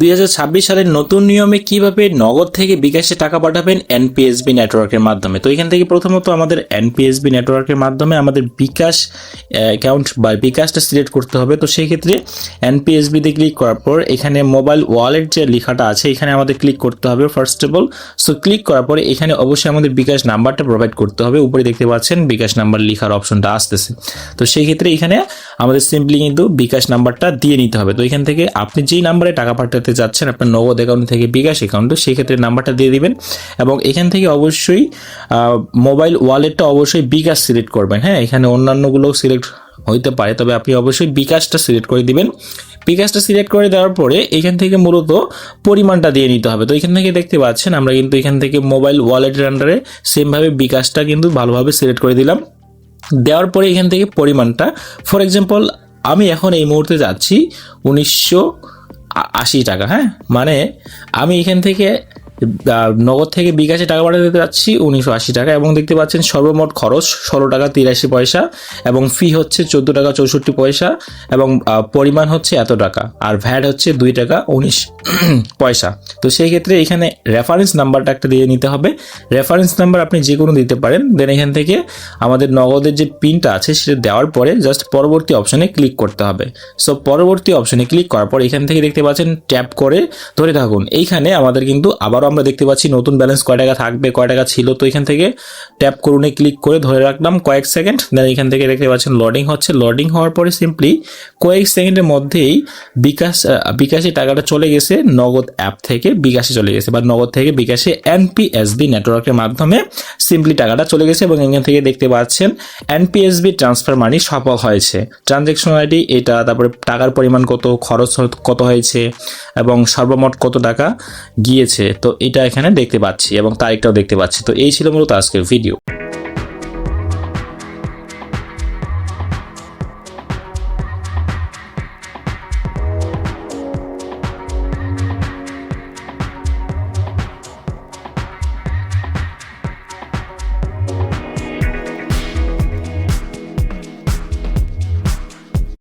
2026 সালের নতুন নিয়মে কিভাবে নগদ থেকে বিকাশে টাকা পাঠাবেন এনপিএসবি নেটওয়ার্কের মাধ্যমে। তো এখান থেকে প্রথমত আমাদের এনপিএসবি নেটওয়ার্কের মাধ্যমে আমাদের বিকাশ অ্যাকাউন্ট বা বিকাশটা সিলেক্ট করতে হবে। তো সেই ক্ষেত্রে এনপিএসবিতে ক্লিক করার পর এখানে মোবাইল ওয়ালেট যে লেখাটা আছে এখানে আমাদের ক্লিক করতে হবে first of all. So click করার পরে এখানে অবশ্যই আমাদের বিকাশ নাম্বারটা প্রোভাইড করতে হবে। উপরে দেখতে পাচ্ছেন বিকাশ নাম্বার লেখার অপশনটা আসতেছে। তো সেই ক্ষেত্রে এখানে আমাদের সিম্পলি কিন্তু বিকাশ নাম্বারটা দিয়ে নিতে হবে। তো এখান থেকে আপনি যেই নাম্বারে টাকা পাঠাতে যাচ্ছেন আপনার নগদ অ্যাকাউন্ট থেকে বিকাশ অ্যাকাউন্টে, সেই ক্ষেত্রে নাম্বারটা দিয়ে দিবেন এবং এখান থেকে অবশ্যই মোবাইল ওয়ালেটটা অবশ্যই বিকাশ সিলেক্ট করবেন। হ্যাঁ, এখানে অন্যান্যগুলো সিলেক্ট হইতে পারে, তবে আপনি অবশ্যই বিকাশটা সিলেক্ট করে দিবেন। বিকাশটা সিলেক্ট করে দেওয়ার পরে এখান থেকে মূলত পরিমাণটা দিয়ে নিতে হবে। তো এখান থেকে দেখতে পাচ্ছেন আমরা কিন্তু এখান থেকে মোবাইল ওয়ালেটের আন্ডারে সেমভাবে বিকাশটা কিন্তু ভালোভাবে সিলেক্ট করে দিলাম। দেওয়ার পরে এখান থেকে পরিমাণটা, ফর এক্সাম্পল আমি এখন এই মুহূর্তে যাচ্ছি 1980 টাকা। হ্যাঁ, মানে আমি এখান থেকে নগদ থেকে বিকাশে টাকা পাঠাতে যাচ্ছি 1980 টাকা এবং দেখতে পাচ্ছেন সর্বমোট খরচ 16 টাকা 83 পয়সা এবং ফি হচ্ছে 14 টাকা 64 পয়সা এবং পরিমাণ হচ্ছে এত টাকা আর ভ্যাট হচ্ছে 2 টাকা 19 পয়সা। তো সেই ক্ষেত্রে এখানে রেফারেন্স নাম্বারটা একটা দিয়ে নিতে হবে। রেফারেন্স নাম্বার আপনি যে কোনো দিতে পারেন। দেন এখান থেকে আমাদের নগদের যে পিনটা আছে সেটা দেওয়ার পরে জাস্ট পরবর্তী অপশনে ক্লিক করতে হবে। সো পরবর্তী অপশনে ক্লিক করার পর এখান থেকে দেখতে পাচ্ছেন ট্যাপ করে ধরে থাকুন। এইখানে আমাদের কিন্তু আবারও আমরা দেখতে পাচ্ছি নতুন ব্যালেন্স কয় টাকা থাকবে, কয় টাকা ছিল। তো এখান থেকে ট্যাপ করুনে ক্লিক করে ধরে রাখলাম কয়েক সেকেন্ড। দেন এখান থেকে দেখতে পাচ্ছেন লোডিং হচ্ছে। লোডিং হওয়ার পরে সিম্পলি কয়েক সেকেন্ডের মধ্যেই বিকাশে টাকাটা চলে গেছে নগদ অ্যাপ থেকে বিকাশে চলে গেছে বা নগদ থেকে বিকাশে এনপিএসবি নেটওয়ার্কের মাধ্যমে সিম্পলি টাকাটা চলে গেছে এবং এখান থেকে দেখতে পাচ্ছেন এনপিএসবি ট্রান্সফার মানি সফল হয়েছে। ট্রানজ্যাকশন আইডি এটা, তারপরে টাকার পরিমাণ কত, খরচ কত হয়েছে এবং সর্বমোট কত টাকা গিয়েছে। তো এটা এখানে দেখতে পাচ্ছি এবং তারিখটাও দেখতে পাচ্ছি। তো এই ছিল মূলত আজকের ভিডিও।